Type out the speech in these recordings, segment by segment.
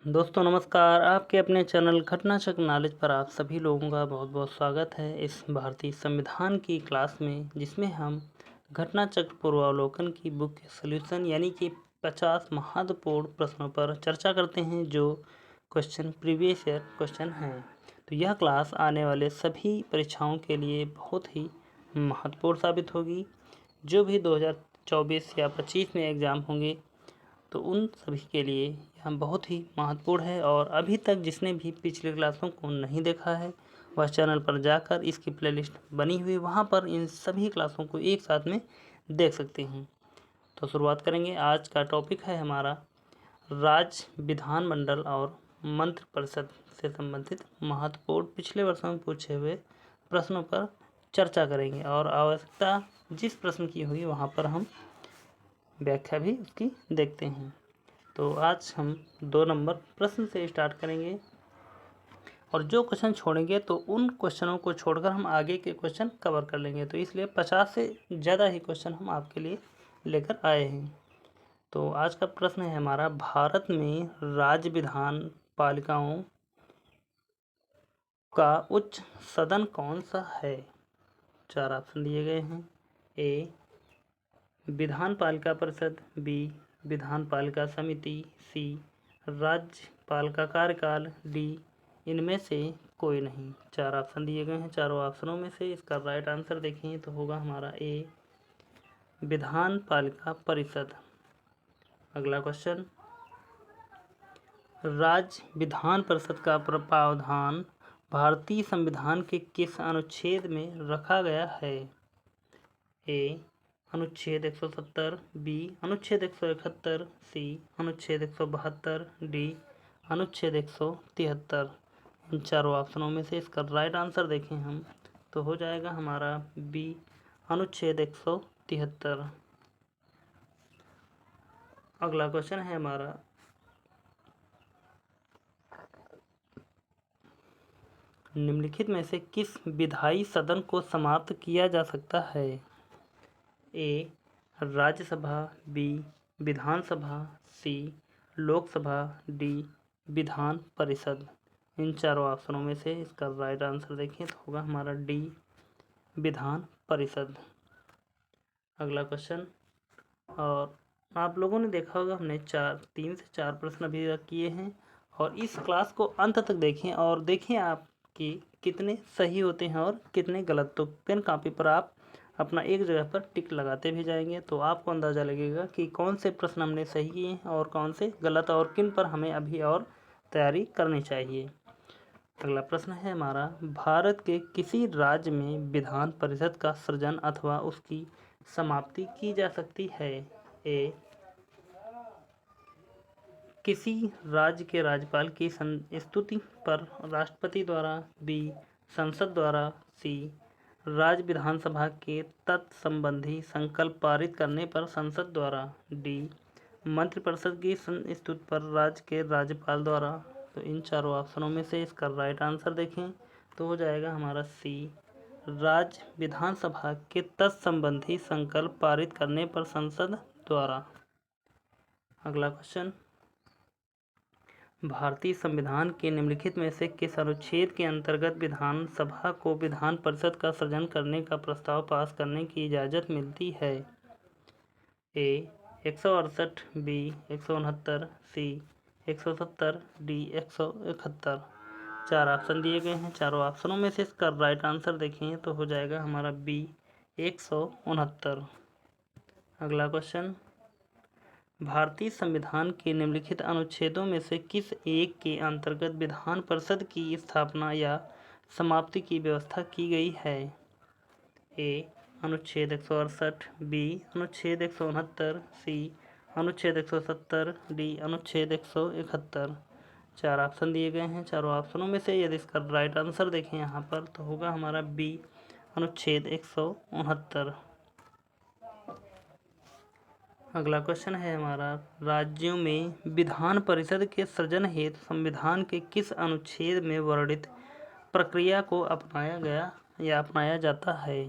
दोस्तों नमस्कार। आपके अपने चैनल घटना चक्र नॉलेज पर आप सभी लोगों का बहुत बहुत स्वागत है इस भारतीय संविधान की क्लास में, जिसमें हम घटना चक्र पूर्वावलोकन की बुक के सॉल्यूशन यानी कि 50 महत्वपूर्ण प्रश्नों पर चर्चा करते हैं जो क्वेश्चन प्रीवियस ईयर क्वेश्चन हैं। तो यह क्लास आने वाले सभी परीक्षाओं के लिए बहुत ही महत्वपूर्ण साबित होगी। जो भी 2024 या 25 में एग्ज़ाम होंगे तो उन सभी के लिए यह बहुत ही महत्वपूर्ण है। और अभी तक जिसने भी पिछले क्लासों को नहीं देखा है वह चैनल पर जाकर इसकी प्लेलिस्ट बनी हुई वहाँ पर इन सभी क्लासों को एक साथ में देख सकते हैं। तो शुरुआत करेंगे। आज का टॉपिक है हमारा राज्य विधानमंडल और मंत्रि परिषद से संबंधित महत्वपूर्ण पिछले वर्षों में पूछे हुए प्रश्नों पर चर्चा करेंगे और आवश्यकता जिस प्रश्न की हुई वहाँ पर हम व्याख्या भी उसकी देखते हैं। तो आज हम 2 नंबर प्रश्न से स्टार्ट करेंगे और जो क्वेश्चन छोड़ेंगे तो उन क्वेश्चनों को छोड़कर हम आगे के क्वेश्चन कवर कर लेंगे। तो इसलिए 50 से ज़्यादा ही क्वेश्चन हम आपके लिए लेकर आए हैं। तो आज का प्रश्न है हमारा, भारत में राज्य विधान पालिकाओं का उच्च सदन कौन सा है? 4 ऑप्शन दिए गए हैं। ए विधान पालिका परिषद, बी विधान पालिका समिति, सी राज्यपाल का कार्यकाल, डी इनमें से कोई नहीं। 4 ऑप्शन दिए गए हैं। चारों ऑप्शनों में से इसका राइट आंसर देखें तो होगा हमारा ए विधान पालिका परिषद। अगला क्वेश्चन, राज्य विधान परिषद का प्रावधान भारतीय संविधान के किस अनुच्छेद में रखा गया है? ए अनुच्छेद 170, बी अनुच्छेद 171, सी अनुच्छेद 172, डी अनुच्छेद 173। इन चारों ऑप्शनों में से इसका राइट आंसर देखें हम तो हो जाएगा हमारा बी अनुच्छेद 173। अगला क्वेश्चन है हमारा, निम्नलिखित में से किस विधायी सदन को समाप्त किया जा सकता है? ए राज्यसभा, बी विधानसभा, सी लोकसभा, डी विधान परिषद। इन चारों ऑप्शनों में से इसका राइट आंसर देखें तो होगा हमारा डी विधान परिषद। अगला क्वेश्चन, और आप लोगों ने देखा होगा हमने 3 से 4 प्रश्न अभी तक किए हैं और इस क्लास को अंत तक देखें और देखें आप कि कितने सही होते हैं और कितने गलत। तो पेन कॉपी पर आप अपना एक जगह पर टिक लगाते भी जाएंगे तो आपको अंदाज़ा लगेगा कि कौन से प्रश्न हमने सही किए हैं और कौन से गलत और किन पर हमें अभी और तैयारी करनी चाहिए। अगला प्रश्न है हमारा, भारत के किसी राज्य में विधान परिषद का सृजन अथवा उसकी समाप्ति की जा सकती है? ए किसी राज्य के राज्यपाल की स्तुति पर राष्ट्रपति द्वारा, बी संसद द्वारा, सी राज्य विधानसभा के तत्संबंधी संकल्प पारित करने पर संसद द्वारा, डी मंत्रिपरिषद की स्तुति पर राज्य के राज्यपाल द्वारा। तो इन चारों ऑप्शनों में से इसका राइट आंसर देखें तो हो जाएगा हमारा सी राज्य विधानसभा के तत्संबंधी संकल्प पारित करने पर संसद द्वारा। अगला क्वेश्चन, भारतीय संविधान के निम्नलिखित में से किस अनुच्छेद के अंतर्गत विधानसभा को विधान परिषद का सृजन करने का प्रस्ताव पास करने की इजाज़त मिलती है? ए 168, बी 169, सी 170, डी 171। 4 ऑप्शन दिए गए हैं। चारों ऑप्शनों में से इसका राइट आंसर देखें तो हो जाएगा हमारा बी 169। अगला क्वेश्चन, भारतीय संविधान के निम्नलिखित अनुच्छेदों में से किस एक के अंतर्गत विधान परिषद की स्थापना या समाप्ति की व्यवस्था की गई है? ए अनुच्छेद 168, बी अनुच्छेद 169, सी अनुच्छेद 170, डी अनुच्छेद 171। 4 ऑप्शन दिए गए हैं। चारों ऑप्शनों में से यदि इसका राइट आंसर देखें यहाँ पर तो होगा हमारा बी अनुच्छेद 169। अगला क्वेश्चन है हमारा, राज्यों में विधान परिषद के सृजन हेतु संविधान के किस अनुच्छेद में वर्णित प्रक्रिया को अपनाया गया या अपनाया जाता है?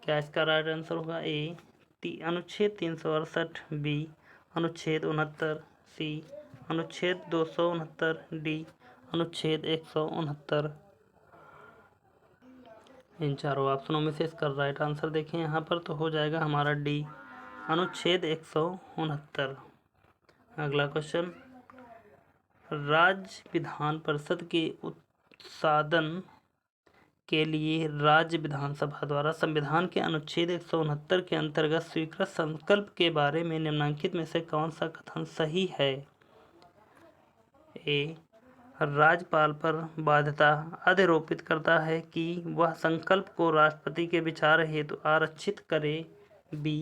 क्या इसका राइट आंसर होगा? ए अनुच्छेद 368, बी अनुच्छेद 69, सी अनुच्छेद 269 डी, अनुच्छेद 169। इन चारों ऑप्शनों में से इसका राइट आंसर देखें यहाँ पर तो हो जाएगा हमारा डी, अनुच्छेद 169। अगला क्वेश्चन, राज्य विधान परिषद के उत्सादन के लिए राज्य विधानसभा द्वारा संविधान के अनुच्छेद 169 के अंतर्गत स्वीकृत संकल्प के बारे में निम्नलिखित में से कौन सा कथन सही है? ए, राज्यपाल पर बाध्यता अधिरोपित करता है कि वह संकल्प को राष्ट्रपति के विचार हेतु आरक्षित करे। बी,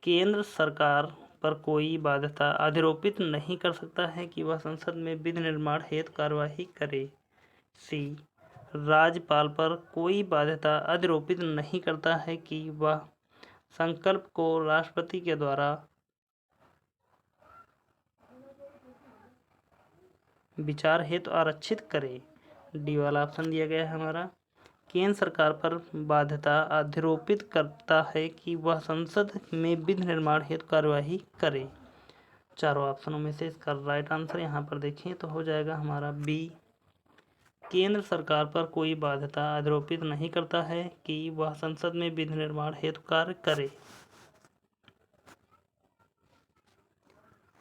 केंद्र सरकार पर कोई बाध्यता अधिरोपित नहीं कर सकता है कि वह संसद में विधि निर्माण हेतु कार्यवाही करे। सी, राज्यपाल पर कोई बाध्यता अधिरोपित नहीं करता है कि वह संकल्प को राष्ट्रपति के द्वारा विचार हेतु आरक्षित करे। डी वाला ऑप्शन दिया गया है हमारा, केंद्र सरकार पर बाध्यता अधिरोपित करता है कि वह संसद में विधि निर्माण हेतु कार्यवाही करे। चारों ऑप्शनों में से इसका राइट आंसर यहाँ पर देखें तो हो जाएगा हमारा बी, केंद्र सरकार पर कोई बाध्यता अधिरोपित नहीं करता है कि वह संसद में विधि निर्माण हेतु कार्य करे।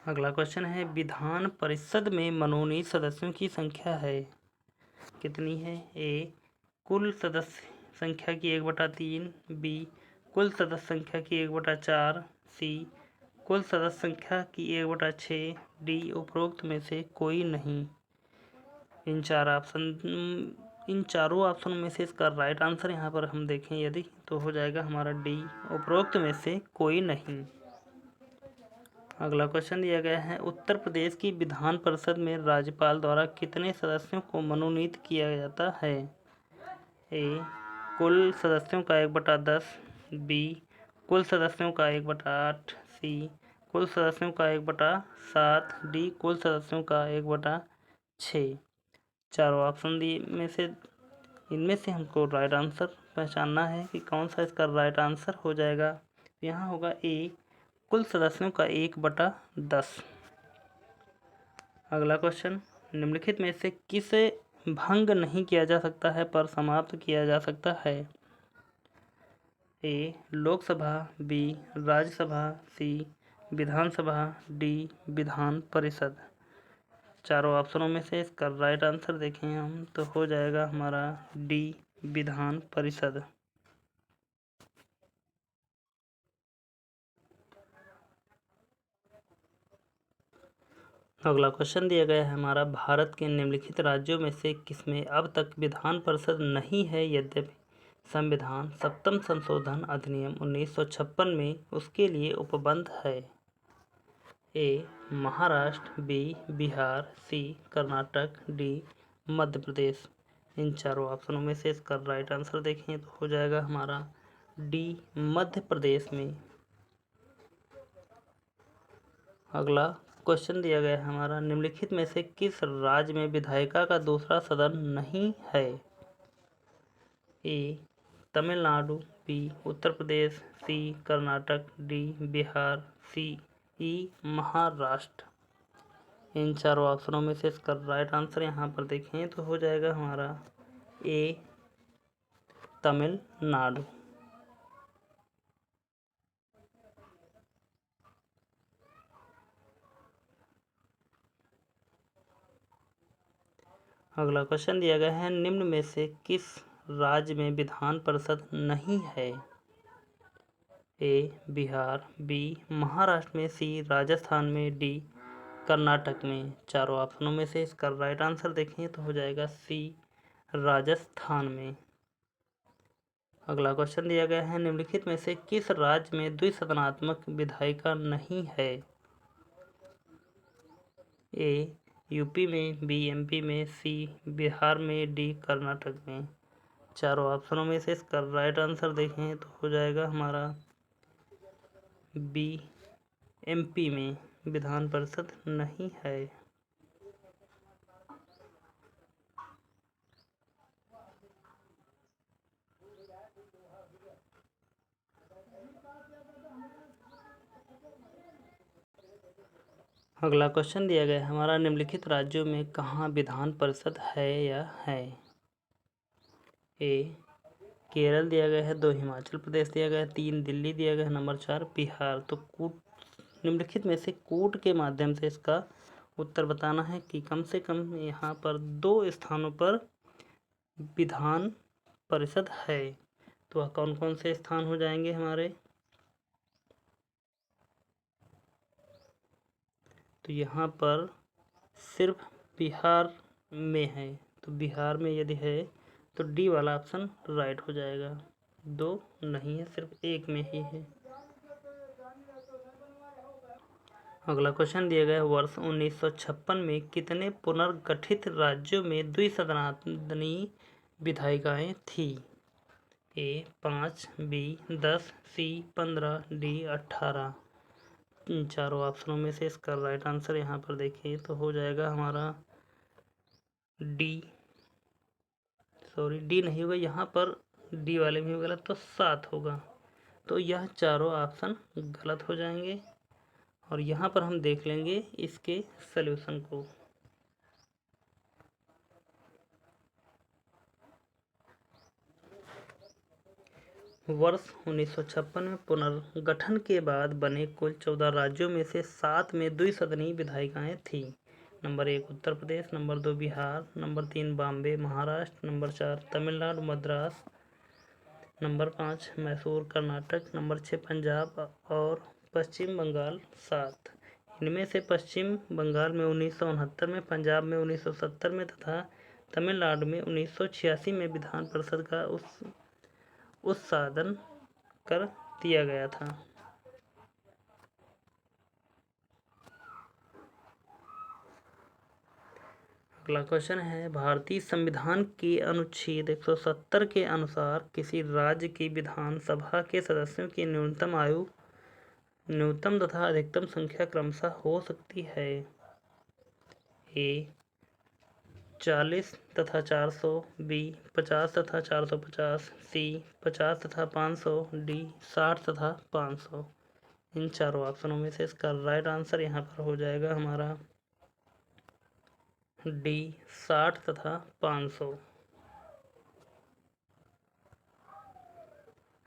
अगला क्वेश्चन है, विधान परिषद में मनोनीत सदस्यों की संख्या है कितनी है? ए, कुल सदस्य संख्या की 1/3। बी, कुल सदस्य संख्या की 1/4। सी, कुल सदस्य संख्या की 1/6। डी, उपरोक्त में से कोई नहीं। इन चारों ऑप्शन में से इसका राइट आंसर यहाँ पर हम देखें यदि तो हो जाएगा हमारा डी, उपरोक्त में से कोई नहीं। अगला क्वेश्चन दिया गया है, उत्तर प्रदेश की विधान परिषद में राज्यपाल द्वारा कितने सदस्यों को मनोनीत किया जाता है? ए, कुल सदस्यों का 1/10। बी, कुल सदस्यों का 1/8। सी, कुल सदस्यों का 1/7। डी, कुल सदस्यों का 1/6। चारों ऑप्शन दिए में से इनमें से हमको राइट आंसर पहचानना है कि कौन सा इसका राइट आंसर हो जाएगा। यहाँ होगा ए, कुल सदस्यों का 1/10। अगला क्वेश्चन, निम्नलिखित में से किसे भंग नहीं किया जा सकता है पर समाप्त किया जा सकता है? ए, लोकसभा। बी, राज्यसभा। सी, विधानसभा। डी, विधान परिषद। चारों ऑप्शनों में से इसका राइट आंसर देखें हम तो हो जाएगा हमारा डी, विधान परिषद। अगला क्वेश्चन दिया गया है हमारा, भारत के निम्नलिखित राज्यों में से किसमें अब तक विधान परिषद नहीं है यद्यपि संविधान 7वें संशोधन अधिनियम 1956 में उसके लिए उपबंध है? ए, महाराष्ट्र। बी, बिहार। सी, कर्नाटक। डी, मध्य प्रदेश। इन चारों ऑप्शनों में से इसका राइट आंसर देखें तो हो जाएगा हमारा डी, मध्य प्रदेश में। अगला क्वेश्चन दिया गया है हमारा, निम्नलिखित में से किस राज्य में विधायिका का दूसरा सदन नहीं है? ए, तमिलनाडु। बी, उत्तर प्रदेश। सी, कर्नाटक। डी, बिहार। सी, ई, महाराष्ट्र। इन चारों ऑप्शनों में से इसका राइट आंसर यहाँ पर देखें तो हो जाएगा हमारा ए, तमिलनाडु। अगला क्वेश्चन दिया गया है, निम्न में से किस राज्य में विधान परिषद नहीं है? ए, बिहार। बी, महाराष्ट्र में। सी, राजस्थान में। डी, कर्नाटक में। चारों ऑप्शनों में से इसका राइट आंसर देखें तो हो जाएगा सी, राजस्थान में। अगला क्वेश्चन दिया गया है, निम्नलिखित में से किस राज्य में द्विसदनात्मक विधायिका नहीं है? ए, यूपी में। बी, एमपी में। सी, बिहार में। डी, कर्नाटक में। चारों ऑप्शनों में से इसका राइट आंसर देखें तो हो जाएगा हमारा बी, एमपी में विधान परिषद नहीं है। अगला क्वेश्चन दिया गया है हमारा, निम्नलिखित राज्यों में कहाँ विधान परिषद है या है? ए केरल दिया गया है, 2 हिमाचल प्रदेश दिया गया है, 3 दिल्ली दिया गया है, नंबर 4 बिहार। तो कूट निम्नलिखित में से कूट के माध्यम से इसका उत्तर बताना है कि कम से कम यहाँ पर 2 स्थानों पर विधान परिषद है। तो वह कौन कौन से स्थान हो जाएंगे हमारे? तो यहाँ पर सिर्फ बिहार में है, तो बिहार में यदि है तो डी वाला ऑप्शन राइट हो जाएगा। 2 नहीं है, सिर्फ 1 में ही है। अगला क्वेश्चन दिया गया है, वर्ष 1956 में कितने पुनर्गठित राज्यों में द्विसदनातनी विधायिकाएं थी? ए 5, बी 10, सी 15, डी 18। इन चारों ऑप्शनों में से इसका राइट आंसर यहाँ पर देखिए तो हो जाएगा हमारा डी, सॉरी डी नहीं होगा, यहाँ पर डी वाले में गलत, तो 7 होगा। तो यह चारों ऑप्शन गलत हो जाएंगे और यहाँ पर हम देख लेंगे इसके सल्यूशन को। वर्ष 1956 में पुनर्गठन के बाद बने कुल 14 राज्यों में से 7 में द्विसदनीय विधायिकाएं थीं। Number 1 Uttar Pradesh, number 2 Bihar, number 3 Bombay Maharashtra, number 4 Tamil Nadu Madras, number 5 Mysore Karnataka, number 6 Punjab और पश्चिम बंगाल 7। इनमें से पश्चिम बंगाल में 1969 में, पंजाब में 1970 में तथा तमिलनाडु में 1986 में विधान परिषद का उत्साधन कर दिया गया था। अगला क्वेश्चन है, भारतीय संविधान के अनुच्छेद 170 के अनुसार किसी राज्य की विधानसभा के सदस्यों की न्यूनतम तथा अधिकतम संख्या क्रमशः हो सकती है? ए 40 तथा 400, बी 50 तथा 450, सी 50 तथा 500, डी 60 तथा 500। इन चारों ऑप्शनों में से इसका राइट आंसर यहाँ पर हो जाएगा हमारा डी 60 तथा 500।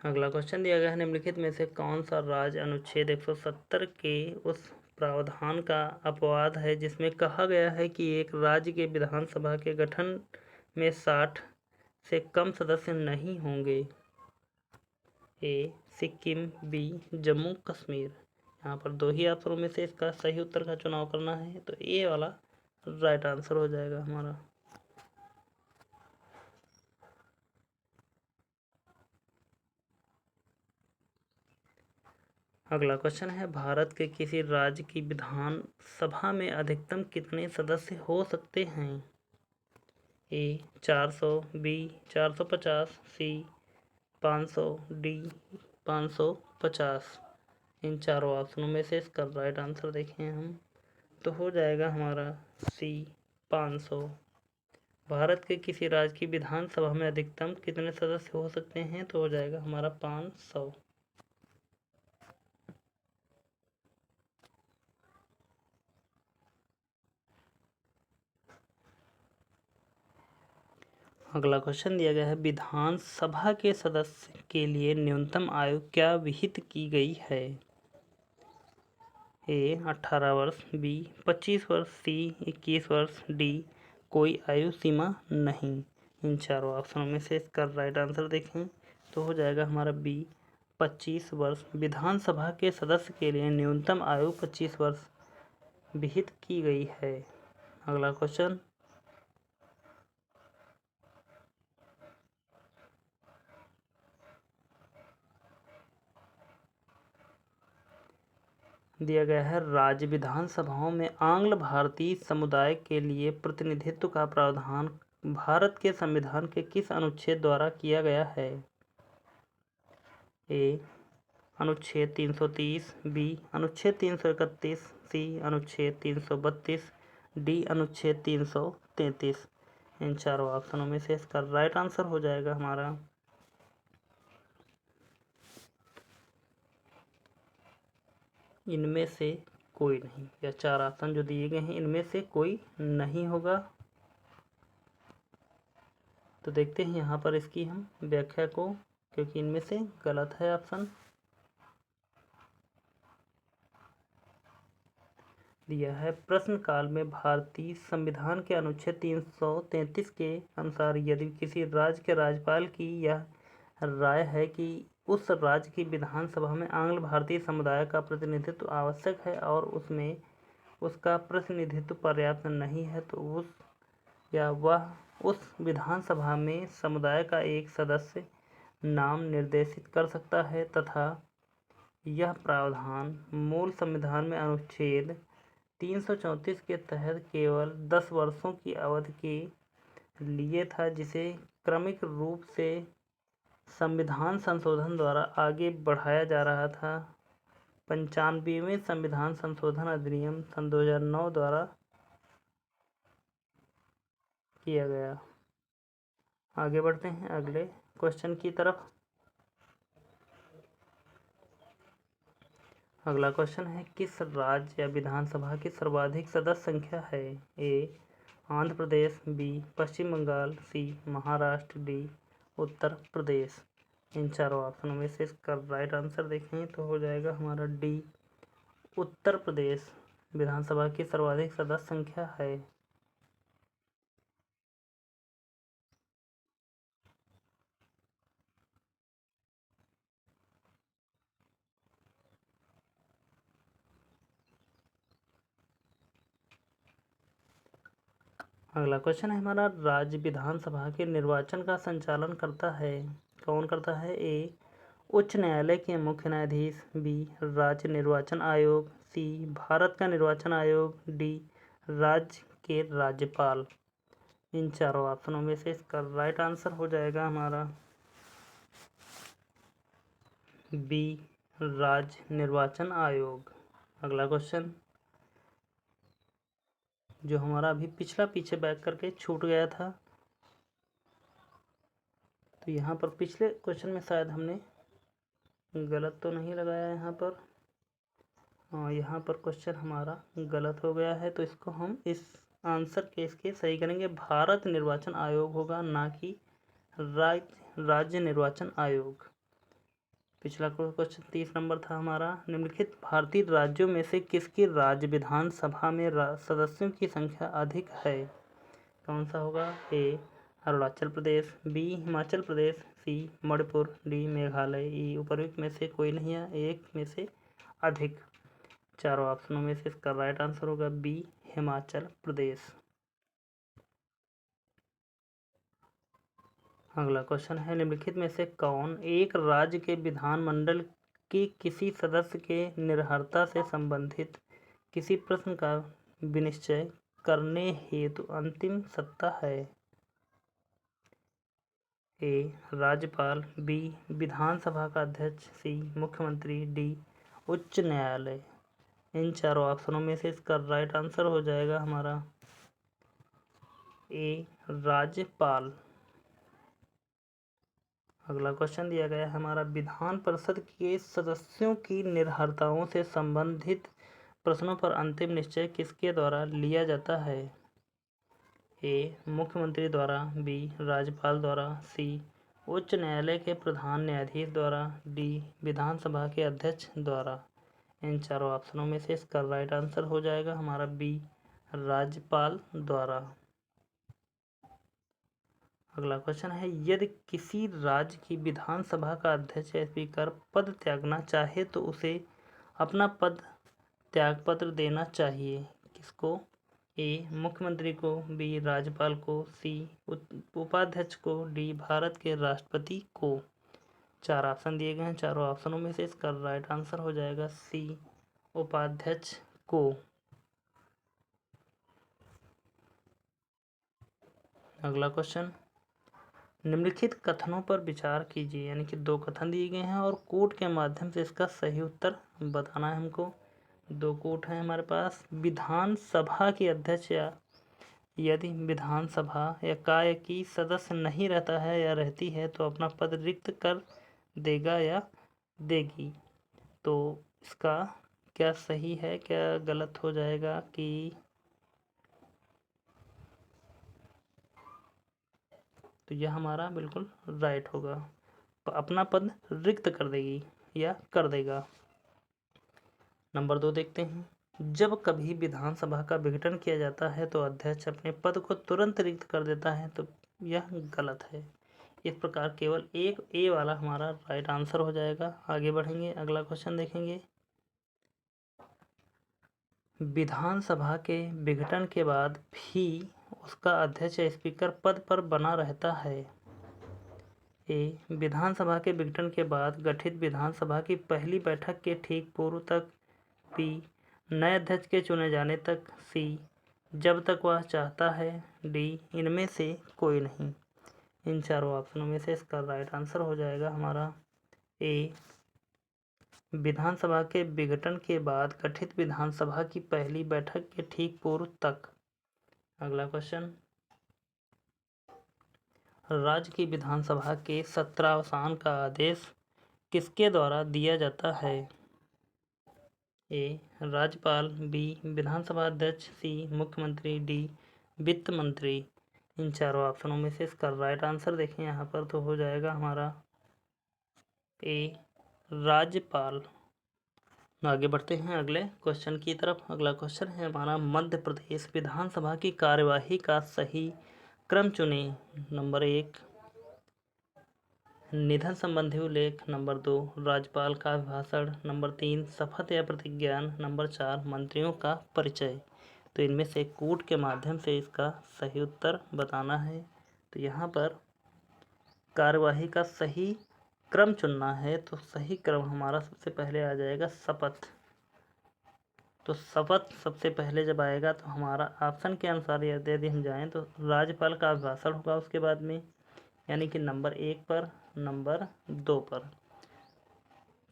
अगला क्वेश्चन दिया गया है, निम्नलिखित में से कौन सा राज्य अनुच्छेद 170 के उस प्रावधान का अपवाद है जिसमें कहा गया है कि एक राज्य के विधानसभा के गठन में 60 से कम सदस्य नहीं होंगे? ए सिक्किम, बी जम्मू कश्मीर। यहाँ पर 2 ही ऑप्शनों में से इसका सही उत्तर का चुनाव करना है, तो ए वाला राइट आंसर हो जाएगा हमारा। अगला क्वेश्चन है, भारत के किसी राज्य की विधान सभा में अधिकतम कितने सदस्य हो सकते हैं? ए 400, बी 450, सी 500, डी 550। इन चारों ऑप्शनों में से इसका राइट आंसर देखें हम तो हो जाएगा हमारा सी 500। भारत के किसी राज्य की विधानसभा में अधिकतम कितने सदस्य हो सकते हैं? तो हो जाएगा हमारा 500। अगला क्वेश्चन दिया गया है, विधानसभा के सदस्य के लिए न्यूनतम आयु क्या विहित की गई है? ए 18 वर्ष, बी 25 वर्ष, सी 21 वर्ष, डी कोई आयु सीमा नहीं। इन चारों ऑप्शनों में से इसका राइट आंसर देखें तो हो जाएगा हमारा बी 25 वर्ष। विधानसभा के सदस्य के लिए न्यूनतम आयु 25 वर्ष विहित की गई है। अगला क्वेश्चन दिया गया है, राज्य विधानसभाओं में आंग्ल भारतीय समुदाय के लिए प्रतिनिधित्व का प्रावधान भारत के संविधान के किस अनुच्छेद द्वारा किया गया है? ए अनुच्छेद 330, बी अनुच्छेद 331, सी अनुच्छेद 332, डी अनुच्छेद 333। इन चारों ऑप्शनों में से इसका राइट आंसर हो जाएगा हमारा इनमें से कोई नहीं, या 4 ऑप्शन जो दिए गए हैं इनमें से कोई नहीं होगा। तो देखते हैं यहाँ पर इसकी हम व्याख्या को, क्योंकि इनमें से गलत है ऑप्शन दिया है। प्रश्न काल में भारतीय संविधान के अनुच्छेद 333 के अनुसार यदि किसी राज्य के राज्यपाल की यह राय है कि उस राज्य की विधानसभा में आंग्ल भारतीय समुदाय का प्रतिनिधित्व आवश्यक है और उसमें उसका प्रतिनिधित्व पर्याप्त नहीं है, तो वह उस विधानसभा में समुदाय का एक सदस्य नाम निर्देशित कर सकता है, तथा यह प्रावधान मूल संविधान में अनुच्छेद 334 के तहत केवल 10 वर्षों की अवधि के लिए था, जिसे क्रमिक रूप से संविधान संशोधन द्वारा आगे बढ़ाया जा रहा था। 95वें संविधान संशोधन अधिनियम सन 2009 द्वारा किया गया। आगे बढ़ते हैं अगले क्वेश्चन की तरफ। अगला क्वेश्चन है, किस राज्य या विधानसभा की सर्वाधिक सदस्य संख्या है? ए आंध्र प्रदेश, बी पश्चिम बंगाल, सी महाराष्ट्र, डी उत्तर प्रदेश। इन चारों ऑप्शनों में से इसका राइट आंसर देखें तो हो जाएगा हमारा डी उत्तर प्रदेश विधानसभा की सर्वाधिक सदस्य संख्या है। अगला क्वेश्चन है हमारा, राज्य विधानसभा के निर्वाचन का संचालन करता है, कौन करता है? ए उच्च न्यायालय के मुख्य न्यायाधीश, बी राज्य निर्वाचन आयोग, सी भारत का निर्वाचन आयोग, डी राज्य के राज्यपाल। इन चारों ऑप्शनों में से इसका राइट आंसर हो जाएगा हमारा बी राज्य निर्वाचन आयोग। अगला क्वेश्चन जो हमारा अभी पिछला पीछे बैक करके छूट गया था, तो यहाँ पर पिछले क्वेश्चन में शायद हमने गलत तो नहीं लगाया यहाँ पर। हाँ, यहाँ पर क्वेश्चन हमारा गलत हो गया है, तो इसको हम इस आंसर के इसके सही करेंगे। भारत निर्वाचन आयोग होगा, ना कि राज्य निर्वाचन आयोग। पिछला क्वेश्चन 30 नंबर था हमारा, निम्नलिखित भारतीय राज्यों में से किसकी राज्य विधानसभा में सदस्यों की संख्या अधिक है? कौन सा होगा? ए अरुणाचल प्रदेश, बी हिमाचल प्रदेश, सी मणिपुर, डी मेघालय। ई उपरोक्त में से कोई नहीं है, एक में से अधिक। चारों ऑप्शनों में से इसका राइट आंसर होगा बी हिमाचल प्रदेश। अगला क्वेश्चन है, निम्नलिखित में से कौन एक राज्य के विधानमंडल की किसी सदस्य के निरर्हता से संबंधित किसी प्रश्न का विनिश्चय करने हेतु अंतिम सत्ता है? ए राज्यपाल, बी विधानसभा का अध्यक्ष, सी मुख्यमंत्री, डी उच्च न्यायालय। इन चारों ऑप्शनों में से इसका राइट आंसर हो जाएगा हमारा ए राज्यपाल। अगला क्वेश्चन दिया गया है हमारा, विधान परिषद के सदस्यों की निरर्हताओं से संबंधित प्रश्नों पर अंतिम निश्चय किसके द्वारा लिया जाता है? ए मुख्यमंत्री द्वारा, बी राज्यपाल द्वारा, सी उच्च न्यायालय के प्रधान न्यायाधीश द्वारा, डी विधानसभा के अध्यक्ष द्वारा। इन चारों ऑप्शनों में से इसका राइट आंसर हो जाएगा हमारा बी राज्यपाल द्वारा। अगला क्वेश्चन है, यदि किसी राज्य की विधानसभा का अध्यक्ष या स्पीकर पद त्यागना चाहे तो उसे अपना पद त्यागपत्र देना चाहिए किसको? ए मुख्यमंत्री को, बी राज्यपाल को, सी उपाध्यक्ष को, डी भारत के राष्ट्रपति को। चार ऑप्शन दिए गए हैं, चारों ऑप्शनों में से इसका राइट आंसर हो जाएगा सी उपाध्यक्ष को। अगला क्वेश्चन, निम्नलिखित कथनों पर विचार कीजिए, यानी कि दो कथन दिए गए हैं और कोट के माध्यम से इसका सही उत्तर बताना है हमको। दो कोट हैं हमारे पास, विधानसभा के अध्यक्ष या यदि विधानसभा या काय की सदस्य नहीं रहता है या रहती है तो अपना पद रिक्त कर देगा या देगी। तो इसका क्या सही है, क्या गलत हो जाएगा कि तो यह हमारा बिल्कुल राइट होगा। अपना पद रिक्त कर देगी या कर देगा। नंबर 2 देखते हैं। जब कभी विधानसभा का विघटन किया जाता है तो अध्यक्ष अपने पद को तुरंत रिक्त कर देता है, तो यह गलत है। इस प्रकार केवल एक ए वाला हमारा राइट आंसर हो जाएगा। आगे बढ़ेंगे, अगला क्वेश्चन देखेंगे। विधानसभा के विघटन के बाद भी उसका अध्यक्ष या स्पीकर पद पर बना रहता है। ए, विधानसभा के विघटन के बाद गठित विधानसभा की पहली बैठक के ठीक पूर्व तक। बी, नए अध्यक्ष के चुने जाने तक। सी, जब तक वह चाहता है। डी, इनमें से कोई नहीं। इन चारों ऑप्शनों में से इसका राइट आंसर हो जाएगा हमारा ए, विधानसभा के विघटन के बाद गठित विधानसभा की पहली बैठक के ठीक पूर्व तक। अगला क्वेश्चन। राज्य की विधानसभा के सत्रावसान का आदेश किसके द्वारा दिया जाता है। ए, राज्यपाल। बी, विधानसभा अध्यक्ष। सी, मुख्यमंत्री। डी, वित्त मंत्री। इन चारों ऑप्शनों में से इसका राइट आंसर देखें यहाँ पर तो हो जाएगा हमारा ए, राज्यपाल। आगे बढ़ते हैं अगले क्वेश्चन की तरफ। अगला क्वेश्चन है हमारा, मध्य प्रदेश विधानसभा की कार्यवाही का सही क्रम चुने। नंबर 1, निधन संबंधी उल्लेख। नंबर 2, राज्यपाल का अभिभाषण। नंबर 3, शपथ या प्रतिज्ञान। नंबर 4, मंत्रियों का परिचय। तो इनमें से कूट के माध्यम से इसका सही उत्तर बताना है। तो यहाँ पर कार्यवाही का सही क्रम चुनना है, तो सही क्रम हमारा सबसे पहले आ जाएगा शपथ। तो शपथ सबसे पहले जब आएगा तो हमारा ऑप्शन के अनुसार यदि हम जाएं तो राज्यपाल का अभिभाषण होगा उसके बाद में, यानी कि नंबर 1 पर, नंबर 2 पर।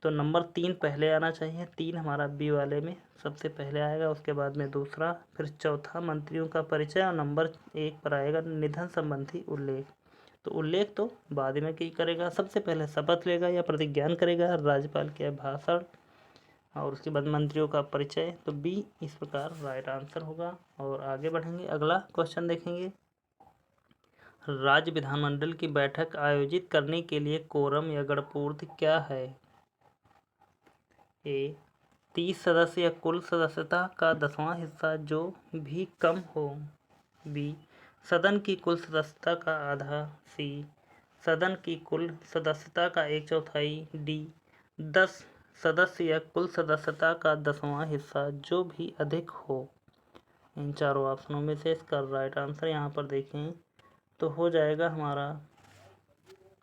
तो नंबर 3 पहले आना चाहिए। 3 हमारा बी वाले में सबसे पहले आएगा, उसके बाद में दूसरा, फिर चौथा मंत्रियों का परिचय, और नंबर 1 पर आएगा निधन संबंधी उल्लेख। तो उल्लेख तो बाद में की करेगा, सबसे पहले शपथ लेगा या प्रतिज्ञान करेगा, राज्यपाल के भाषण, और उसके बाद मंत्रियों का परिचय। तो बी इस प्रकार राइट आंसर होगा। और आगे बढ़ेंगे, अगला क्वेश्चन देखेंगे। राज्य विधानमंडल की बैठक आयोजित करने के लिए कोरम या गणपूर्ति क्या है। ए, 30 सदस्य या कुल सदस्यता का 10वां हिस्सा जो भी कम हो। बी, सदन की कुल सदस्यता का आधा। सी, सदन की कुल सदस्यता का 1/4। डी, 10 सदस्य या कुल सदस्यता का 10वां हिस्सा जो भी अधिक हो। इन चारों ऑप्शनों में से इसका राइट आंसर यहाँ पर देखें तो हो जाएगा हमारा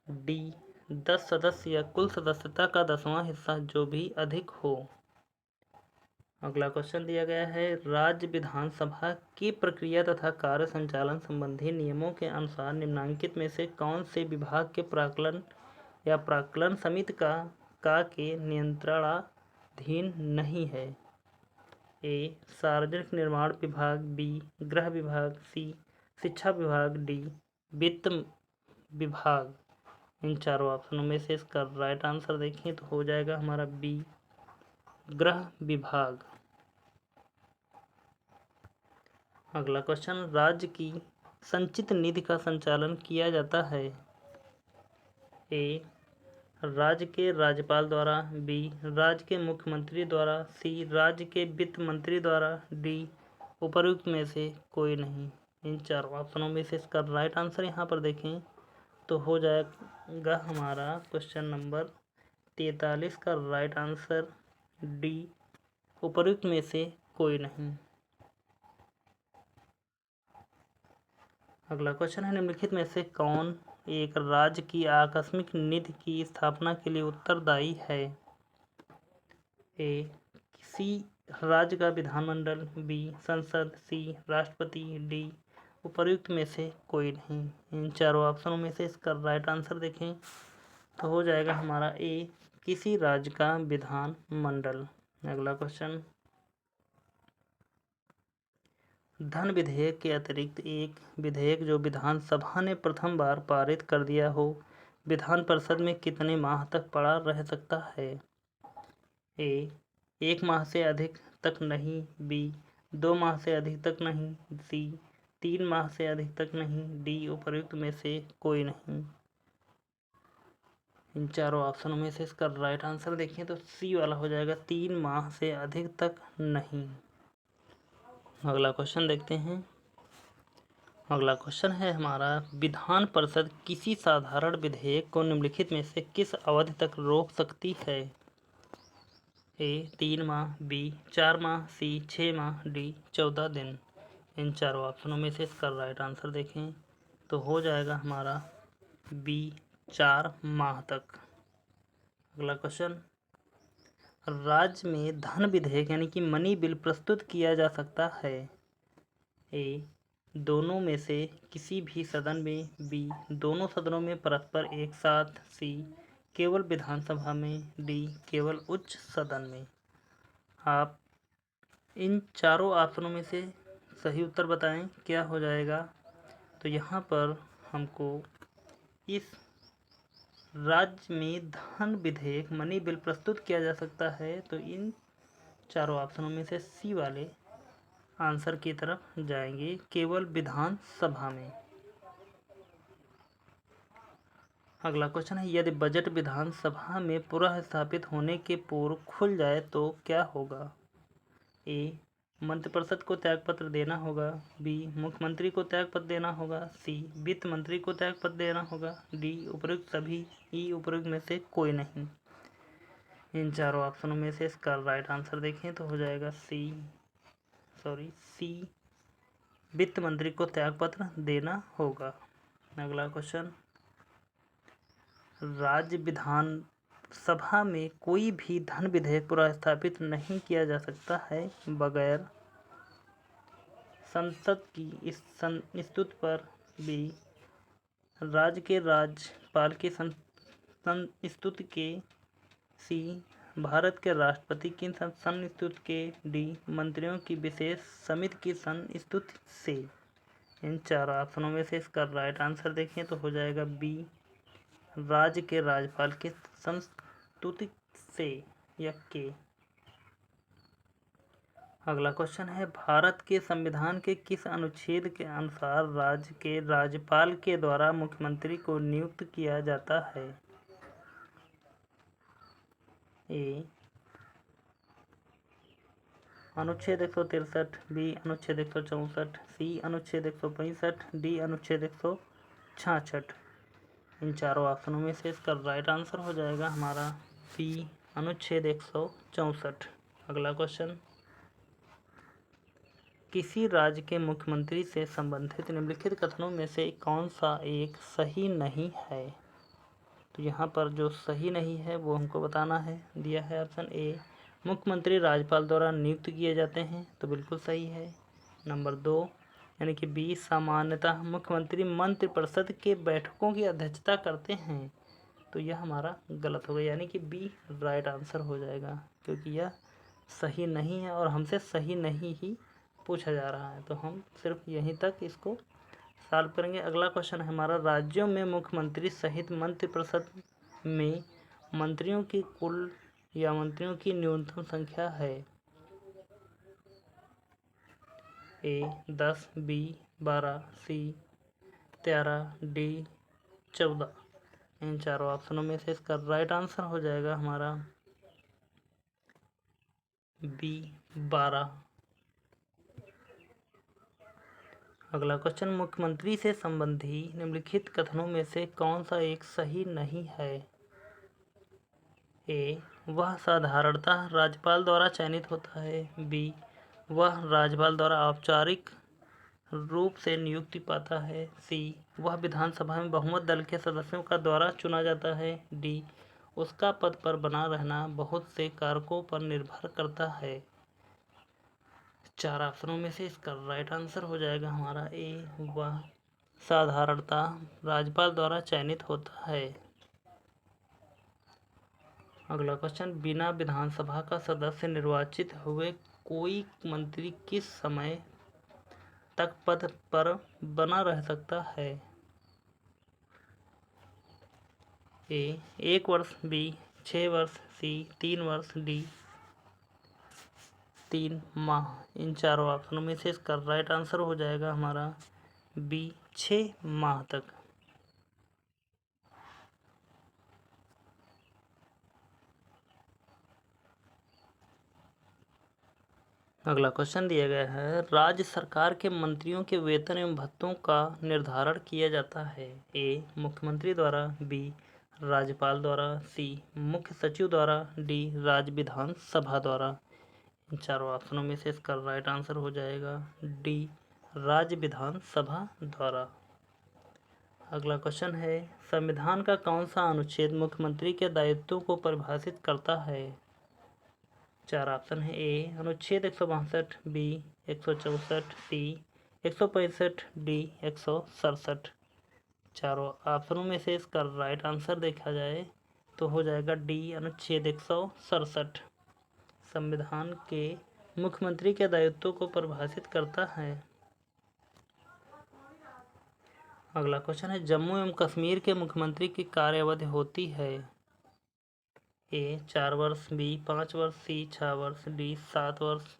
डी, 10 सदस्य या कुल सदस्यता का 10वां हिस्सा जो भी अधिक हो। अगला क्वेश्चन दिया गया है, राज्य विधानसभा की प्रक्रिया तथा कार्य संचालन संबंधी नियमों के अनुसार निम्नलिखित में से कौन से विभाग के प्राक्कलन या प्राक्कलन समिति का के नियंत्रणाधीन नहीं है। ए, सार्वजनिक निर्माण विभाग। बी, गृह विभाग। सी, शिक्षा विभाग। डी, वित्त विभाग। इन चारों ऑप्शनों में से इसका राइट आंसर देखें तो हो जाएगा हमारा बी, गृह विभाग। अगला क्वेश्चन, राज्य की संचित निधि का संचालन किया जाता है। ए, राज्य के राज्यपाल द्वारा। बी, राज्य के मुख्यमंत्री द्वारा। सी, राज्य के वित्त मंत्री द्वारा। डी, उपर्युक्त में से कोई नहीं। इन चारों ऑप्शनों में से इसका राइट आंसर यहाँ पर देखें तो हो जाएगा हमारा क्वेश्चन नंबर 43 का राइट आंसर डी, उपर्युक्त में से कोई नहीं। अगला क्वेश्चन है, निम्नलिखित में से कौन एक राज्य की आकस्मिक निधि की स्थापना के लिए उत्तरदायी है। ए, किसी राज्य का विधानमंडल। बी, संसद। सी, राष्ट्रपति। डी, उपर्युक्त में से कोई नहीं। इन चारों ऑप्शनों में से इसका राइट आंसर देखें तो हो जाएगा हमारा ए, किसी राज्य का विधानमंडल। अगला क्वेश्चन, धन विधेयक के अतिरिक्त एक विधेयक जो विधानसभा ने प्रथम बार पारित कर दिया हो विधान परिषद में कितने माह तक पड़ा रह सकता है। ए, 1 माह से अधिक तक नहीं, बी 2 माह से अधिक तक नहीं, सी 3 माह से अधिक तक नहीं, डी उपर्युक्त में से कोई नहीं। इन चारों ऑप्शनों में से इसका राइट आंसर देखें तो सी वाला हो जाएगा, 3 माह से अधिक तक नहीं। अगला क्वेश्चन देखते हैं। अगला क्वेश्चन है हमारा, विधान परिषद किसी साधारण विधेयक को निम्नलिखित में से किस अवधि तक रोक सकती है? ए 3 माह, बी 4 माह, सी 6 माह, डी 14 दिन। इन चारों ऑप्शनों में से इसका राइट आंसर देखें तो हो जाएगा हमारा बी 4 माह तक। अगला क्वेश्चन, राज्य में धन विधेयक यानी कि मनी बिल प्रस्तुत किया जा सकता है? ए दोनों में से किसी भी सदन में, बी दोनों सदनों में परस्पर एक साथ, सी केवल विधानसभा में, डी केवल उच्च सदन में। आप इन चारों ऑप्शनों में से सही उत्तर बताएं क्या हो जाएगा। तो यहाँ पर हमको इस राज्य में धन विधेयक मनी बिल प्रस्तुत किया जा सकता है, तो इन चारों ऑप्शनों में से सी वाले आंसर की तरफ जाएंगे, केवल विधानसभा में। अगला क्वेश्चन है, यदि बजट विधानसभा में पुनः स्थापित होने के पूर्व खुल जाए तो क्या होगा? ए मंत्रिपरिषद को त्यागपत्र देना होगा, बी मुख्यमंत्री को त्यागपत्र देना होगा, सी वित्त मंत्री को त्यागपत्र देना होगा, डी उपयुक्त सभी, ई उपयुक्त में से कोई नहीं। इन चारों ऑप्शनों में से इसका राइट आंसर देखें तो हो जाएगा सी वित्त मंत्री को त्यागपत्र देना होगा। अगला क्वेश्चन, राज्य विधानसभा में कोई भी धन विधेयक पुनर्स्थापित नहीं किया जा सकता है बगैर संसद की इस स्तुति पर, भी राज्य के राज्यपाल की स्तुति के, सी भारत के राष्ट्रपति की स्तुति के, डी मंत्रियों की विशेष समिति की स्तुति से। इन चार ऑप्शनों में से इसका राइट आंसर देखें तो हो जाएगा बी राज्य के राज्यपाल के संस्तुति से या के। अगला क्वेश्चन है, भारत के संविधान के किस अनुच्छेद के अनुसार राज्य के राज्यपाल के द्वारा मुख्यमंत्री को नियुक्त किया जाता है? ए अनुच्छेद 163, बी अनुच्छेद 164, सी अनुच्छेद 165, डी अनुच्छेद 166। इन चारों ऑप्शनों में से इसका राइट आंसर हो जाएगा हमारा बी अनुच्छेद 164। अगला क्वेश्चन, किसी राज्य के मुख्यमंत्री से संबंधित निम्नलिखित कथनों में से कौन सा एक सही नहीं है? तो यहाँ पर जो सही नहीं है वो हमको बताना है। दिया है ऑप्शन ए मुख्यमंत्री राज्यपाल द्वारा नियुक्त किए जाते हैं, तो बिल्कुल सही है। नंबर 2 यानी कि बी सामान्यतः मुख्यमंत्री मंत्रिपरिषद के बैठकों की अध्यक्षता करते हैं, तो यह हमारा गलत हो गया, यानी कि बी राइट आंसर हो जाएगा, क्योंकि यह सही नहीं है और हमसे सही नहीं ही पूछा जा रहा है, तो हम सिर्फ यहीं तक इसको सॉल्व करेंगे। अगला क्वेश्चन है हमारा, राज्यों में मुख्यमंत्री सहित मंत्रिपरिषद में मंत्रियों की कुल या मंत्रियों की न्यूनतम संख्या है? ए 10, बी 12, सी 13, डी 14। इन चारों ऑप्शनों में से इसका राइट आंसर हो जाएगा हमारा बी 12। अगला क्वेश्चन, मुख्यमंत्री से संबंधी निम्नलिखित कथनों में से कौन सा एक सही नहीं है? ए वह साधारणतः राज्यपाल द्वारा चयनित होता है, बी वह राज्यपाल द्वारा औपचारिक रूप से नियुक्ति पाता है, सी वह विधानसभा में बहुमत दल के सदस्यों का द्वारा चुना जाता है, डी उसका पद पर बना रहना बहुत से कारकों पर निर्भर करता है। चार ऑप्शनों में से इसका राइट आंसर हो जाएगा हमारा ए वह साधारणतः राज्यपाल द्वारा चयनित होता है। अगला क्वेश्चन, बिना विधानसभा का सदस्य निर्वाचित हुए कोई मंत्री किस समय तक पद पर बना रह सकता है? ए 1 वर्ष, बी 6 वर्ष, सी 3 वर्ष, डी 3 माह। इन चारों ऑप्शनों में से इसका राइट आंसर हो जाएगा हमारा बी 6 माह तक। अगला क्वेश्चन दिया गया है, राज्य सरकार के मंत्रियों के वेतन एवं भत्तों का निर्धारण किया जाता है। ए मुख्यमंत्री द्वारा, बी राज्यपाल द्वारा, सी मुख्य सचिव द्वारा, डी राज्य विधानसभा द्वारा। इन चारों ऑप्शनों में से इसका राइट आंसर हो जाएगा डी राज्य विधानसभा द्वारा। अगला क्वेश्चन है, संविधान का कौन सा अनुच्छेद मुख्यमंत्री के दायित्वों को परिभाषित करता है। चार ऑप्शन है, ए अनुच्छेद 162, बी 164, सी 165, डी 167। चारों ऑप्शनों में से इसका राइट आंसर देखा जाए तो हो जाएगा डी अनुच्छेद 167। संविधान के मुख्यमंत्री के दायित्वों को परिभाषित करता है। अगला क्वेश्चन है, जम्मू एवं कश्मीर के मुख्यमंत्री की कार्यावधि होती है। ए 4 वर्ष, बी 5 वर्ष, सी 6 वर्ष, डी 7 वर्ष।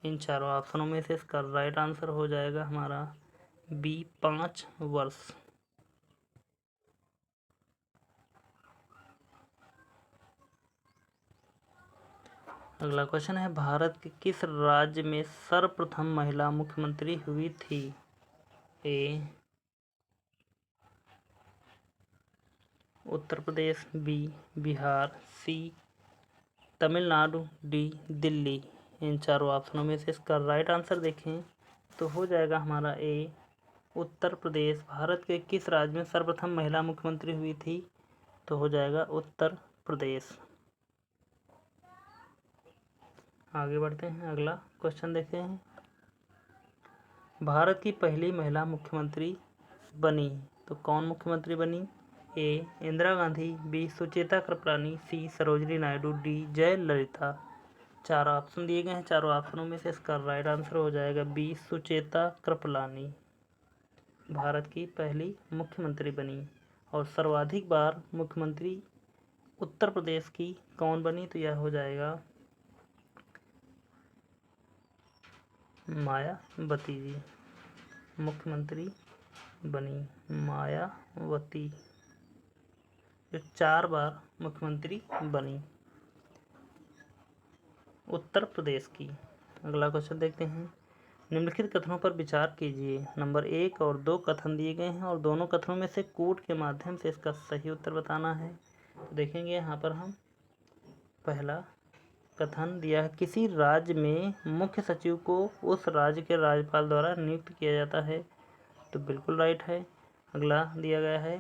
इन चारों ऑप्शनों में से इसका राइट आंसर हो जाएगा हमारा बी 5 वर्ष। अगला क्वेश्चन है, भारत के किस राज्य में सर्वप्रथम महिला मुख्यमंत्री हुई थी। ए उत्तर प्रदेश, बी बिहार, सी तमिलनाडु, डी दिल्ली। इन चारों ऑप्शनों में से इसका राइट आंसर देखें तो हो जाएगा हमारा ए उत्तर प्रदेश। भारत के किस राज्य में सर्वप्रथम महिला मुख्यमंत्री हुई थी तो हो जाएगा उत्तर प्रदेश। आगे बढ़ते हैं, अगला क्वेश्चन देखते हैं, भारत की पहली महिला मुख्यमंत्री बनी तो कौन मुख्यमंत्री बनी। ए इंदिरा गांधी, बी सुचेता कृपलानी, सी सरोजिनी नायडू, डी जयललिता। चार ऑप्शन दिए गए हैं, चारों ऑप्शनों में से इसका राइट आंसर हो जाएगा बी सुचेता कृपलानी भारत की पहली मुख्यमंत्री बनी। और सर्वाधिक बार मुख्यमंत्री उत्तर प्रदेश की कौन बनी तो यह हो जाएगा मायावती जी मुख्यमंत्री बनी। मायावती जो 4 बार मुख्यमंत्री बनी उत्तर प्रदेश की। अगला क्वेश्चन देखते हैं, निम्नलिखित कथनों पर विचार कीजिए। नंबर 1 और 2 कथन दिए गए हैं और दोनों कथनों में से कूट के माध्यम से इसका सही उत्तर बताना है। तो देखेंगे यहाँ पर हम पहला कथन दिया है, किसी राज्य में मुख्य सचिव को उस राज्य के राज्यपाल द्वारा नियुक्त किया जाता है तो बिल्कुल राइट है। अगला दिया गया है,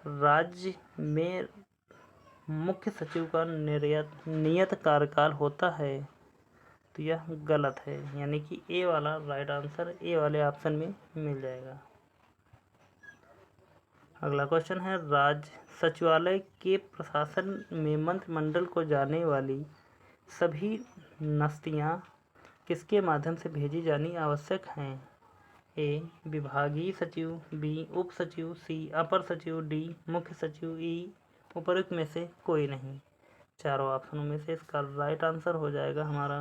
राज्य में मुख्य सचिव का नियत कार्यकाल होता है तो यह गलत है, यानी कि ए वाला राइट आंसर ए वाले ऑप्शन में मिल जाएगा। अगला क्वेश्चन है, राज्य सचिवालय के प्रशासन में मंत्रिमंडल को जाने वाली सभी नस्तियाँ किसके माध्यम से भेजी जानी आवश्यक हैं। ए विभागीय सचिव, बी उप सचिव, सी अपर सचिव, डी मुख्य सचिव, ई उपरोक्त में से कोई नहीं। चारों ऑप्शनों में से इसका राइट आंसर हो जाएगा हमारा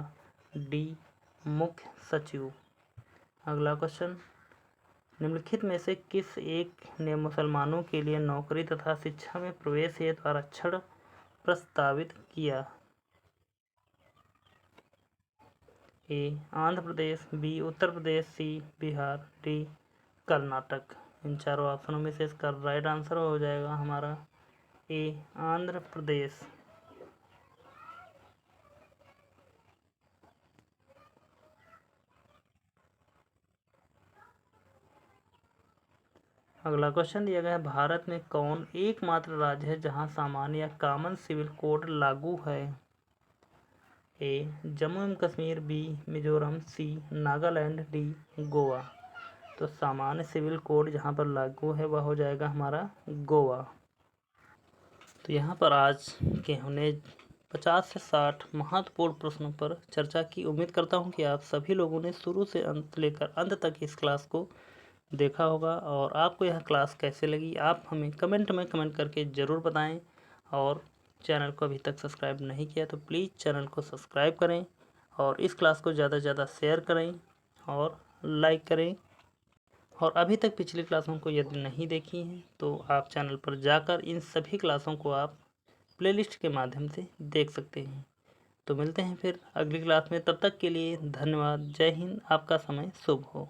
डी मुख्य सचिव। अगला क्वेश्चन, निम्नलिखित में से किस एक ने मुसलमानों के लिए नौकरी तथा शिक्षा में प्रवेश हेतु आरक्षण प्रस्तावित किया। ए आंध्र प्रदेश, बी उत्तर प्रदेश, सी बिहार, डी कर्नाटक। इन चारों ऑप्शनों में से इसका राइट आंसर हो जाएगा हमारा ए आंध्र प्रदेश। अगला क्वेश्चन दिया गया है, भारत में कौन एकमात्र राज्य है जहां सामान्य या कॉमन सिविल कोड लागू है। ए जम्मू एवं कश्मीर, बी मिजोरम, सी नागालैंड, डी गोवा। तो सामान्य सिविल कोड जहां पर लागू है वह हो जाएगा हमारा गोवा। तो यहाँ पर आज के हमने 50 से 60 महत्वपूर्ण प्रश्नों पर चर्चा की। उम्मीद करता हूँ कि आप सभी लोगों ने शुरू से अंत लेकर अंत तक इस क्लास को देखा होगा। और आपको यह क्लास कैसे लगी आप हमें कमेंट में कमेंट करके ज़रूर बताएं। और चैनल को अभी तक सब्सक्राइब नहीं किया तो प्लीज़ चैनल को सब्सक्राइब करें और इस क्लास को ज़्यादा से ज़्यादा शेयर करें और लाइक करें। और अभी तक पिछली क्लासों को यदि नहीं देखी हैं तो आप चैनल पर जाकर इन सभी क्लासों को आप प्लेलिस्ट के माध्यम से देख सकते हैं। तो मिलते हैं फिर अगली क्लास में, तब तक के लिए धन्यवाद। जय हिंद। आपका समय शुभ हो।